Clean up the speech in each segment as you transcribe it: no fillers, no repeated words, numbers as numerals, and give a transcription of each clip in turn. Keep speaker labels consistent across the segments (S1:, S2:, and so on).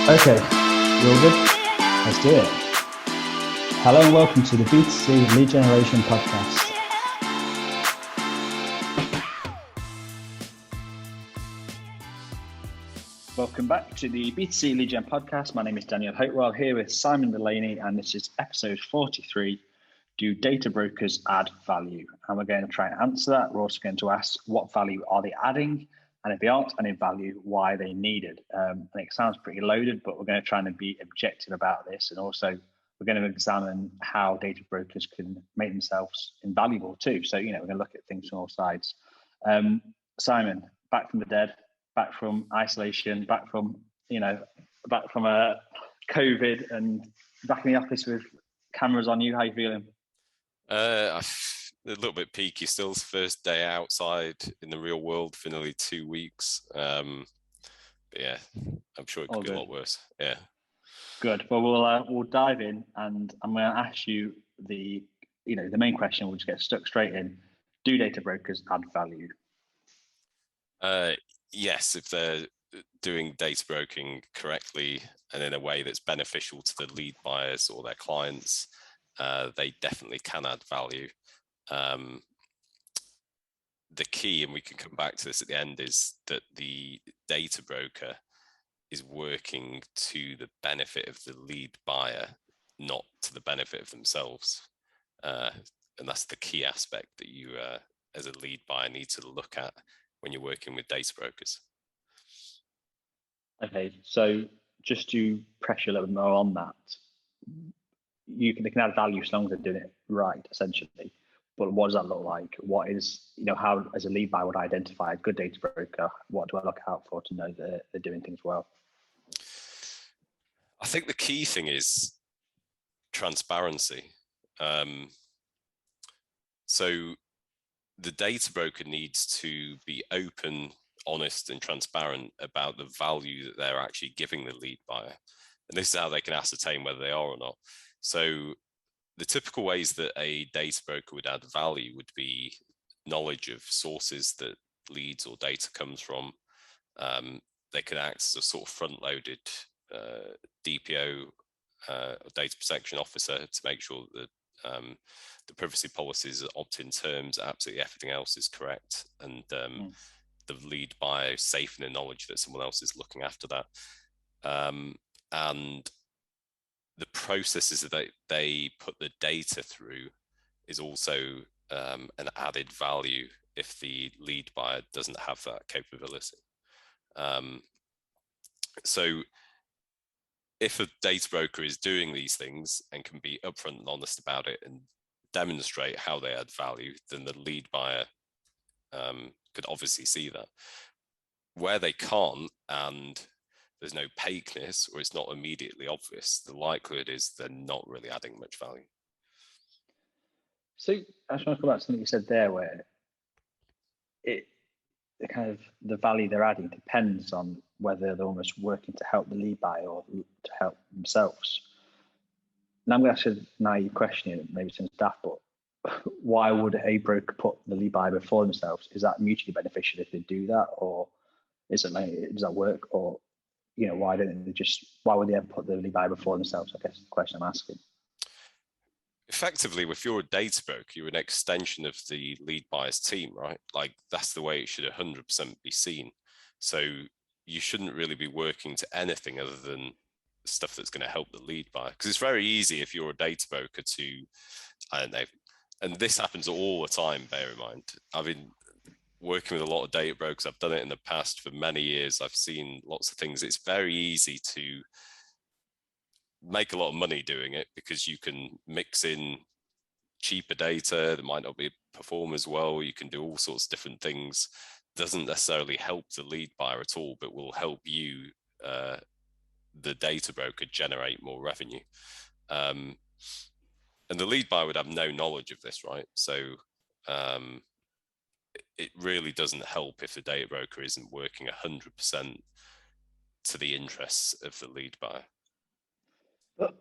S1: Okay, you all good? Let's do it. Hello and welcome to the B2C Lead Generation Podcast. Welcome back to the B2C Lead Gen Podcast. My name is Daniel Hopewell, here with Simon Delaney, and this is episode 43. Do data brokers add value? And we're going to try and answer that. We're also going to ask what value are they adding? And if they aren't adding value, why are they needed? I think it sounds pretty loaded, but we're going to try and be objective about this. And also, we're going to examine how data brokers can make themselves invaluable too. So, we're going to look at things from all sides. Simon, back from the dead, back from isolation, back from COVID, and back in the office with cameras on you. How are you feeling?
S2: A little bit peaky still. It's the first day outside in the real world for nearly 2 weeks. But yeah, I'm sure it could be a lot worse. Yeah.
S1: Good. Well, we'll dive in, and I'm going to ask you the main question. We'll just get stuck straight in. Do data brokers add value?
S2: Yes, if they're doing data broking correctly and in a way that's beneficial to the lead buyers or their clients, they definitely can add value. The key, and we can come back to this at the end, is that the data broker is working to the benefit of the lead buyer, not to the benefit of themselves. And that's the key aspect that you, as a lead buyer, need to look at when you're working with data brokers.
S1: Okay, so just to press you a little bit more on that, they can add value as long as they're doing it right, essentially. But what does that look like? What is, how as a lead buyer would I identify a good data broker? What do I look out for to know that they're doing things well?
S2: I think the key thing is transparency. So the data broker needs to be open, honest, and transparent about the value that they're actually giving the lead buyer. And this is how they can ascertain whether they are or not. So the typical ways that a data broker would add value would be knowledge of sources that leads or data comes from. They can act as a sort of front-loaded DPO, data protection officer, to make sure that the privacy policies, opt-in terms, absolutely everything else is correct, and the lead buyer is safe in the knowledge that someone else is looking after that. And the processes that they put the data through is also an added value if the lead buyer doesn't have that capability. So if a data broker is doing these things and can be upfront and honest about it and demonstrate how they add value, then the lead buyer could obviously see that. Where they can't, and there's no opaqueness, or it's not immediately obvious, the likelihood is they're not really adding much value.
S1: So I just want to come back to something you said there, where the value they're adding depends on whether they're almost working to help the lead buyer or to help themselves. Now I'm going to ask a naive question, maybe some daft, but why would a broker put the lead buyer before themselves? Is that mutually beneficial if they do that, or does that work? Or why would they ever put the lead buyer before themselves? I guess the question I'm asking.
S2: Effectively, if you're a data broker, you're an extension of the lead buyer's team, right? Like, that's the way it should 100% be seen. So you shouldn't really be working to anything other than stuff that's going to help the lead buyer. Because it's very easy if you're a data broker to, I don't know, and this happens all the time, bear in mind. I've been working with a lot of data brokers. I've done it in the past for many years. I've seen lots of things. It's very easy to make a lot of money doing it because you can mix in cheaper data that might not perform as well. You can do all sorts of different things. Doesn't necessarily help the lead buyer at all, but will help you, the data broker, generate more revenue. And the lead buyer would have no knowledge of this, right? So it really doesn't help if the data broker isn't working 100% to the interests of the lead buyer.
S1: But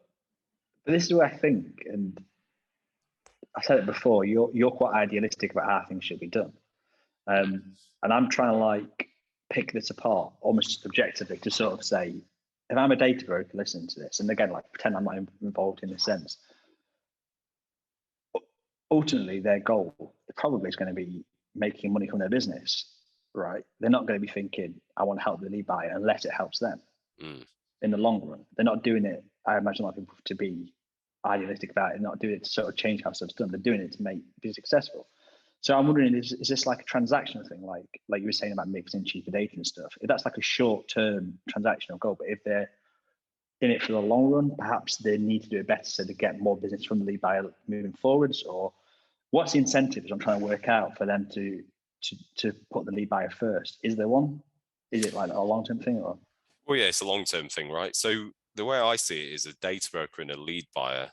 S1: this is what I think, and I said it before, you're quite idealistic about how things should be done. And I'm trying to pick this apart almost objectively to sort of say, if I'm a data broker listening to this, and again, like pretend I'm not involved in this sense, ultimately their goal probably is going to be making money from their business, right? They're not going to be thinking, I want to help the lead buyer unless it helps them in the long run. They're not doing it, I imagine a lot of people to be idealistic about it, not doing it to sort of change how stuff's done. They're doing it to be successful. So I'm wondering, is this like a transactional thing, like you were saying about mixing cheaper data and stuff? If that's like a short-term transactional goal, but if they're in it for the long run, perhaps they need to do it better so they get more business from the lead buyer moving forwards, or what's the incentives I'm trying to work out for them to put the lead buyer first? Is there one? Is it like a long-term thing or?
S2: Well, yeah, it's a long-term thing, right? So the way I see it is a data broker and a lead buyer,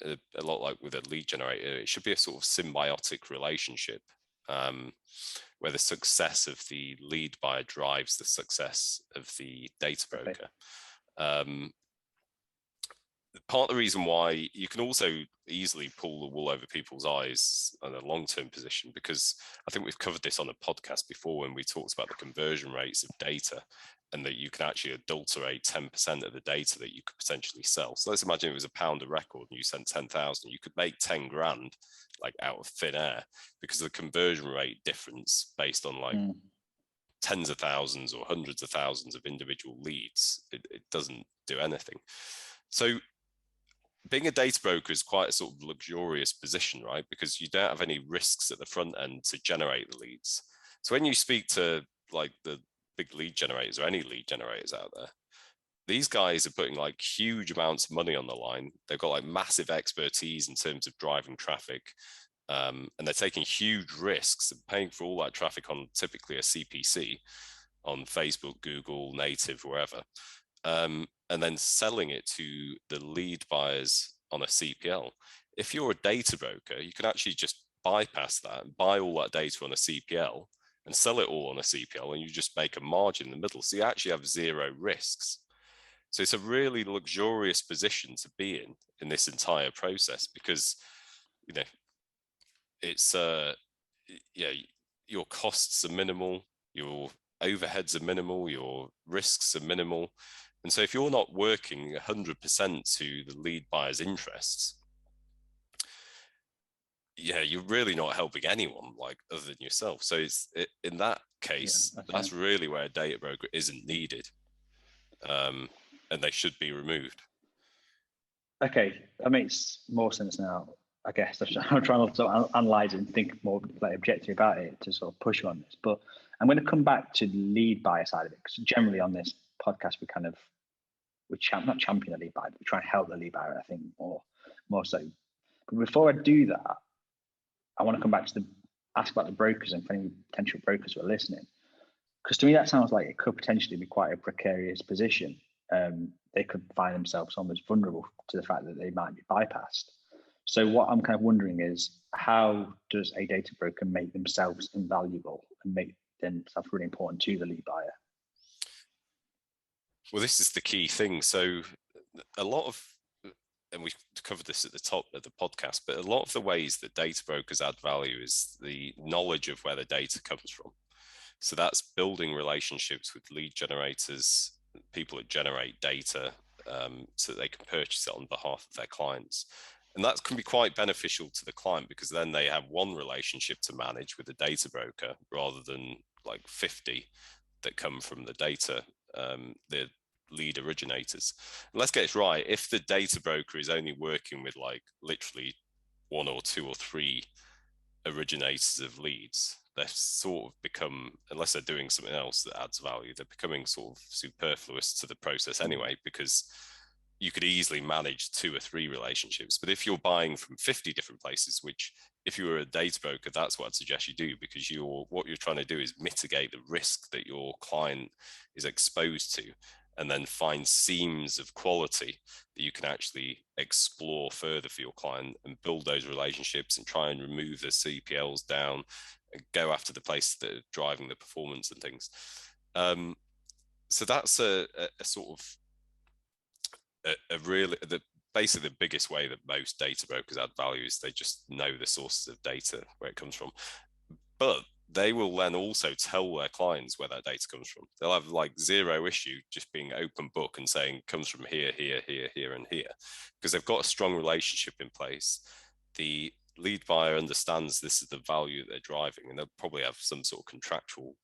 S2: a lot like with a lead generator, it should be a sort of symbiotic relationship where the success of the lead buyer drives the success of the data broker. Okay. Part of the reason why you can also easily pull the wool over people's eyes on a long-term position, because I think we've covered this on a podcast before when we talked about the conversion rates of data, and that you can actually adulterate 10% of the data that you could potentially sell. So let's imagine it was £1 a record and you sent 10,000, you could make 10 grand like out of thin air because of the conversion rate difference based on like tens of thousands or hundreds of thousands of individual leads. It doesn't do anything. So being a data broker is quite a sort of luxurious position, right? Because you don't have any risks at the front end to generate the leads. So when you speak to like the big lead generators or any lead generators out there, these guys are putting like huge amounts of money on the line. They've got like massive expertise in terms of driving traffic. And they're taking huge risks and paying for all that traffic on typically a CPC on Facebook, Google, native, wherever. And then selling it to the lead buyers on a CPL. If you're a data broker, you can actually just bypass that and buy all that data on a CPL and sell it all on a CPL, and you just make a margin in the middle. So you actually have zero risks. So it's a really luxurious position to be in this entire process, because, you know, it's yeah, your costs are minimal, your overheads are minimal, your risks are minimal. And so if you're not working 100% to the lead buyer's interests, yeah, you're really not helping anyone like other than yourself. So in that case, that's really where a data broker isn't needed, and they should be removed.
S1: Okay, that makes more sense now. I guess I'm trying to analyze it and think more like objectively about it to sort of push on this. But I'm going to come back to the lead buyer side of it, because generally on this podcast we not champion the lead buyer, but we try and help the lead buyer, I think, more so. But before I do that, I want to come back to ask about the brokers and for any potential brokers who are listening. Because to me, that sounds like it could potentially be quite a precarious position. They could find themselves almost vulnerable to the fact that they might be bypassed. So what I'm kind of wondering is, how does a data broker make themselves invaluable and make themselves really important to the lead buyer?
S2: Well, this is the key thing. So a lot of, and we covered this at the top of the podcast, but a lot of the ways that data brokers add value is the knowledge of where the data comes from. So that's building relationships with lead generators, people that generate data, so that they can purchase it on behalf of their clients. And that can be quite beneficial to the client, because then they have one relationship to manage with the data broker rather than like 50 that come from the data, the lead originators. And let's get it right. If the data broker is only working with like literally 1 or 2 or 3 originators of leads, they've sort of become, unless they're doing something else that adds value, they're becoming sort of superfluous to the process anyway, because you could easily manage 2 or 3 relationships. But if you're buying from 50 different places, which if you were a data broker, that's what I'd suggest you do, because what you're trying to do is mitigate the risk that your client is exposed to, and then find seams of quality that you can actually explore further for your client and build those relationships and try and remove the CPLs down and go after the places that are driving the performance and things. So that's a sort of basically the biggest way that most data brokers add value is they just know the sources of data where it comes from. But they will then also tell their clients where that data comes from. They'll have like zero issue just being open book and saying comes from here, here, here, here, and here, because they've got a strong relationship in place. The lead buyer understands this is the value that they're driving, and they'll probably have some sort of contractual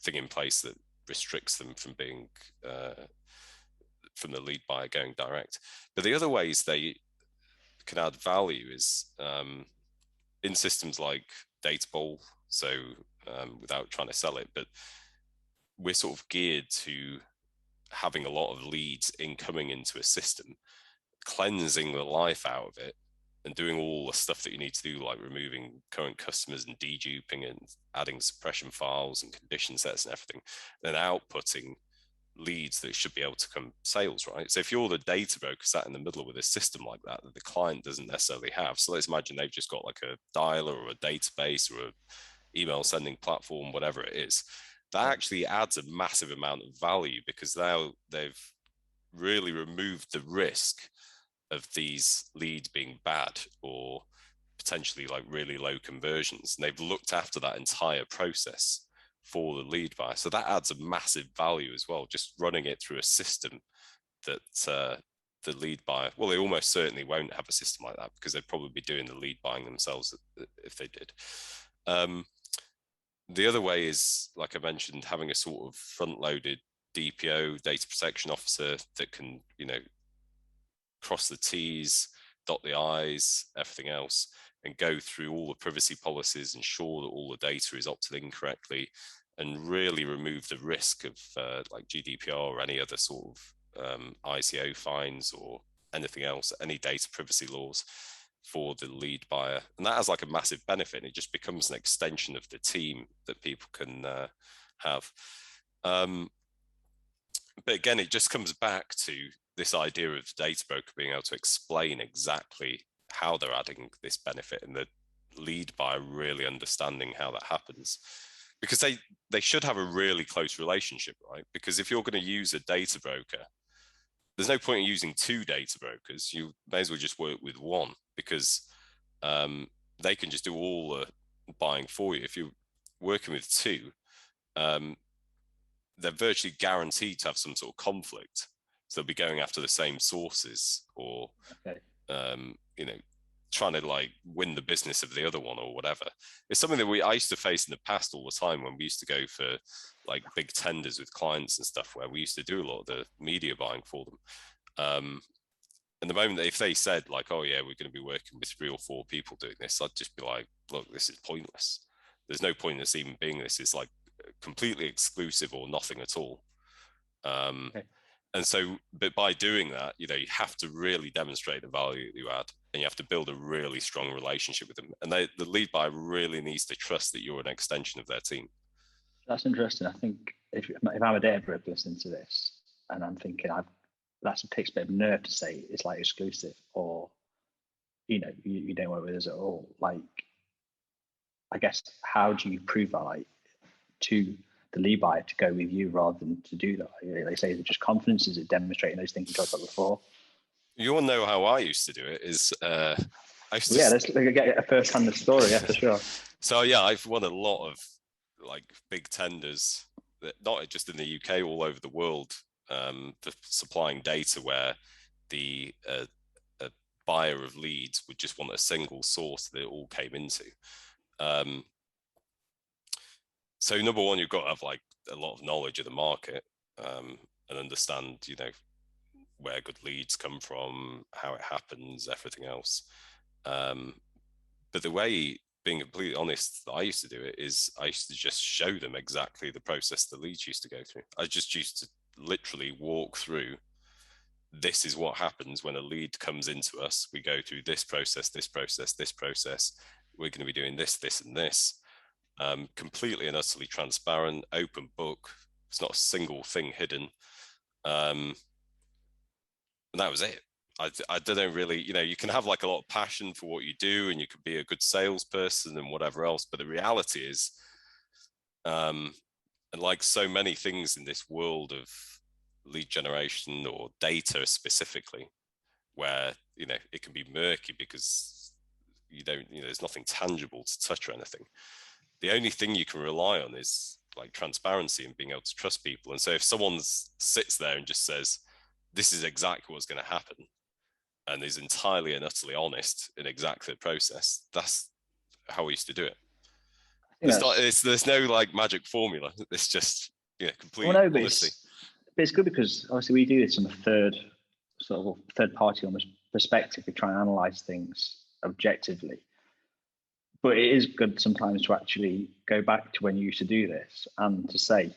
S2: thing in place that restricts them from being from the lead buyer going direct. But the other ways they can add value is in systems like Databall. So without trying to sell it, but we're sort of geared to having a lot of leads incoming into a system, cleansing the life out of it, and doing all the stuff that you need to do, like removing current customers and deduping and adding suppression files and condition sets and everything, then outputting leads that should be able to come sales, right? So if you're the data broker sat in the middle with a system like that the client doesn't necessarily have, so let's imagine they've just got like a dialer or a database or a email sending platform, whatever it is, that actually adds a massive amount of value, because now they've really removed the risk of these leads being bad or potentially like really low conversions, and they've looked after that entire process for the lead buyer. So that adds a massive value as well, just running it through a system that the lead buyer, well, they almost certainly won't have a system like that, because they'd probably be doing the lead buying themselves if they did. The other way is, like I mentioned, having a sort of front-loaded DPO, data protection officer, that can, cross the T's, dot the I's, everything else, and go through all the privacy policies, ensure that all the data is opted in correctly, and really remove the risk of like GDPR or any other sort of ICO fines or anything else, any data privacy laws for the lead buyer. And that has like a massive benefit, and it just becomes an extension of the team that people can have. But again, it just comes back to this idea of the data broker being able to explain exactly how they're adding this benefit, and the lead buyer really understanding how that happens, because they should have a really close relationship, right? Because if you're going to use a data broker, there's no point in using two data brokers. You may as well just work with one, because they can just do all the buying for you. If you're working with two, they're virtually guaranteed to have some sort of conflict. So they'll be going after the same sources, or trying to like win the business of the other one or whatever. It's something that I used to face in the past all the time when we used to go for like big tenders with clients and stuff, where we used to do a lot of the media buying for them. And the moment that if they said like, oh yeah, we're going to be working with 3 or 4 people doing this, I'd just be like, look, this is pointless. There's no point in this even being this. It's like completely exclusive or nothing at all. And so, but by doing that, you have to really demonstrate the value that you add, and you have to build a really strong relationship with them. And the lead buyer really needs to trust that you're an extension of their team.
S1: That's interesting. I think if I'm a data broker listening to this, and I'm thinking that takes a bit of nerve to say it's like exclusive, or you don't work with us at all. Like, I guess, how do you prove that, like, to the lead buyer to go with you rather than to do that? They say, is it just confidence? Is it demonstrating those things you talked about before?
S2: You all know how I used to do it.
S1: Let's get a first-hand story. Yeah, for sure.
S2: So yeah, I've won a lot of like big tenders, not just in the UK, all over the world, for supplying data where the a buyer of leads would just want a single source that it all came into. So number one, you've got to have like a lot of knowledge of the market, and understand, where good leads come from, how it happens, everything else. But the way, being completely honest, that I used to do it is I used to just show them exactly the process the leads used to go through. I just used to literally walk through, this is what happens when a lead comes into us. We go through this process, this process, this process. We're going to be doing this, this, and this. Completely and utterly transparent, open book. It's not a single thing hidden. And that was it. I don't really, you can have like a lot of passion for what you do, and you could be a good salesperson and whatever else. But the reality is, and like so many things in this world of lead generation or data specifically, where, it can be murky because you don't, there's nothing tangible to touch or anything. The only thing you can rely on is like transparency and being able to trust people. And so if someone sits there and just says, this is exactly what's going to happen, and is entirely and utterly honest in exactly the process, that's how we used to do it. There's no like magic formula. It's just complete honesty.
S1: But it's good because obviously we do this from a third party almost perspective. We try and analyze things objectively. But it is good sometimes to actually go back to when you used to do this and to say,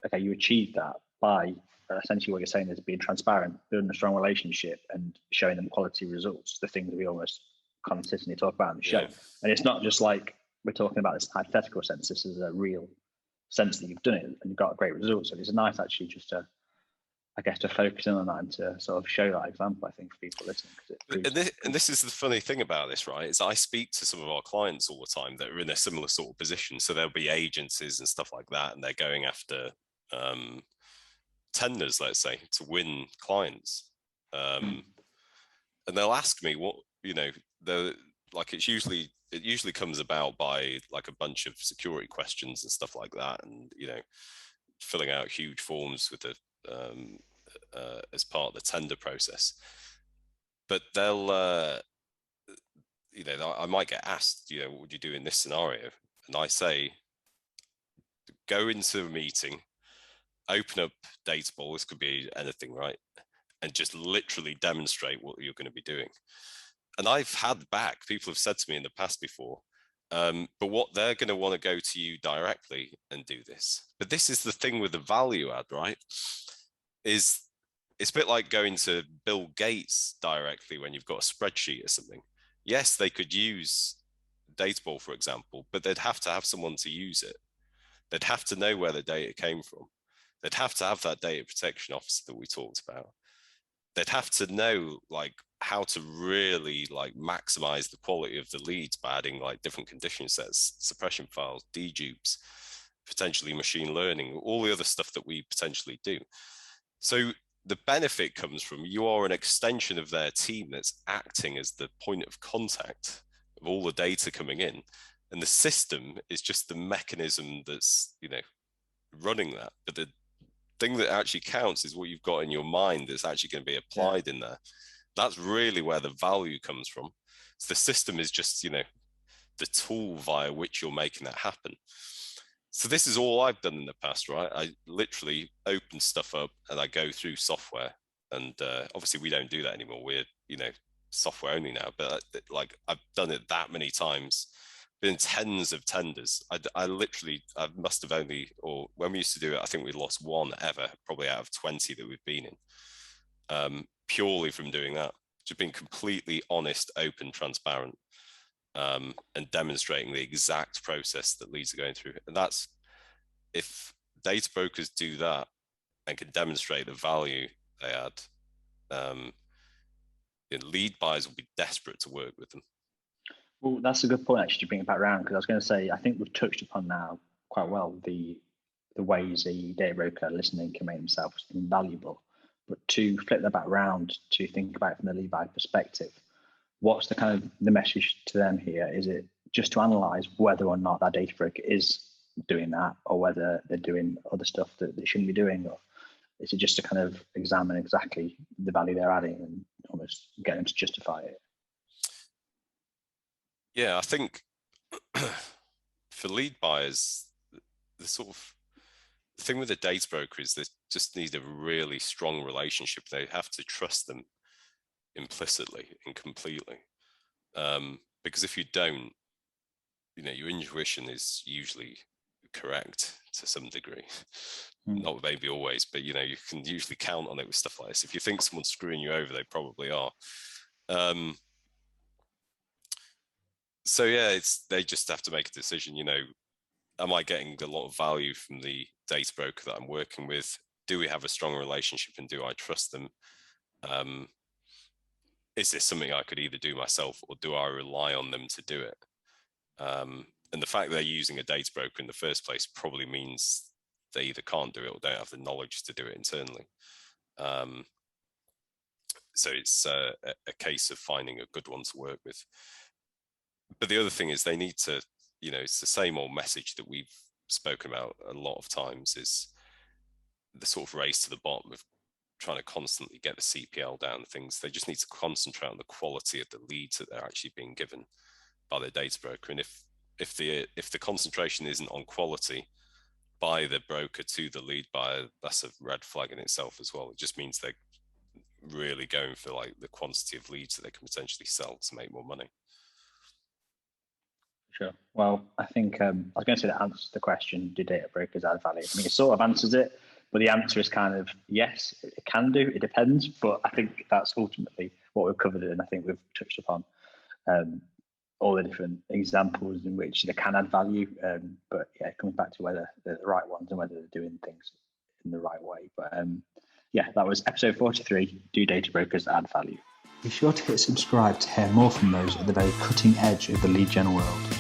S1: okay, you achieved that by essentially what you're saying is being transparent, building a strong relationship, and showing them quality results, the things we almost consistently talk about in the show. And it's not just like we're talking about this hypothetical sense, this is a real sense that you've done it and you've got great results. So it's nice actually just to, I guess, to focus in on that and to sort of show that example, I think, for people listening.
S2: And this is the funny thing about this, right? Is I speak to some of our clients all the time that are in a similar sort of position. So there'll be agencies and stuff like that, and they're going after tenders, let's say, to win clients. And they'll ask me what, like it usually comes about by like a bunch of security questions and stuff like that, and filling out huge forms with the as part of the tender process. But they'll I might get asked, what would you do in this scenario? And I say, go into a meeting, open up Databall, this could be anything, right? And just literally demonstrate what you're going to be doing. And I've had back, people have said to me in the past before, but what they're going to want to go to you directly and do this. But this is the thing with the value add, right? Is it's a bit like going to Bill Gates directly when you've got a spreadsheet or something. Yes, they could use Databall, for example, but they'd have to have someone to use it. They'd have to know where the data came from. They'd have to have that data protection officer that we talked about. They'd have to know like how to really like maximize the quality of the leads by adding like different condition sets, suppression files, dedupes, potentially machine learning, all the other stuff that we potentially do. So the benefit comes from you are an extension of their team that's acting as the point of contact of all the data coming in. And the system is just the mechanism that's, running that. But the thing that actually counts is what you've got in your mind that's actually going to be applied in there. That's really where the value comes from. So the system is just, the tool via which you're making that happen. So this is all I've done in the past, right? I literally open stuff up and I go through software. And obviously we don't do that anymore. We're, software only now, but like I've done it that many times, been tens of tenders. I must have only, or when we used to do it, I think we lost one ever, probably out of 20 that we've been in, purely from doing that. Just being completely honest, open, transparent, and demonstrating the exact process that leads to going through. And that's, if data brokers do that and can demonstrate the value they add, lead buyers will be desperate to work with them.
S1: Well, that's a good point actually to bring it back around, because I was going to say, I think we've touched upon now quite well the ways a data broker listening can make themselves invaluable. But to flip that back around to think about it from the lead buyer perspective, what's the kind of the message to them here? Is it just to analyze whether or not that data broker is doing that, or whether they're doing other stuff that they shouldn't be doing, or is it just to kind of examine exactly the value they're adding and almost get them to justify it?
S2: Yeah, I think for lead buyers, the thing with a data broker is they just need a really strong relationship. They have to trust them implicitly and completely. Because if you don't, your intuition is usually correct to some degree. Not maybe always, but you can usually count on it with stuff like this. If you think someone's screwing you over, they probably are. So yeah, they just have to make a decision. Am I getting a lot of value from the data broker that I'm working with? Do we have a strong relationship, and do I trust them? Is this something I could either do myself, or do I rely on them to do it? And the fact they're using a data broker in the first place probably means they either can't do it or don't have the knowledge to do it internally. So it's a case of finding a good one to work with. But the other thing is they need to, it's the same old message that we've spoken about a lot of times, is the sort of race to the bottom of trying to constantly get the CPL down and things. They just need to concentrate on the quality of the leads that they're actually being given by their data broker. And if the concentration isn't on quality by the broker to the lead buyer, that's a red flag in itself as well. It just means they're really going for like the quantity of leads that they can potentially sell to make more money.
S1: Sure. Well, I think I was going to say that answers the question, do data brokers add value? I mean, it sort of answers it, but the answer is kind of yes, it can do. It depends. But I think that's ultimately what we've covered, and I think we've touched upon all the different examples in which they can add value. But yeah, it comes back to whether they're the right ones and whether they're doing things in the right way. But yeah, that was episode 43, Do Data Brokers Add Value? Be sure to hit subscribe to hear more from those at the very cutting edge of the lead gen world.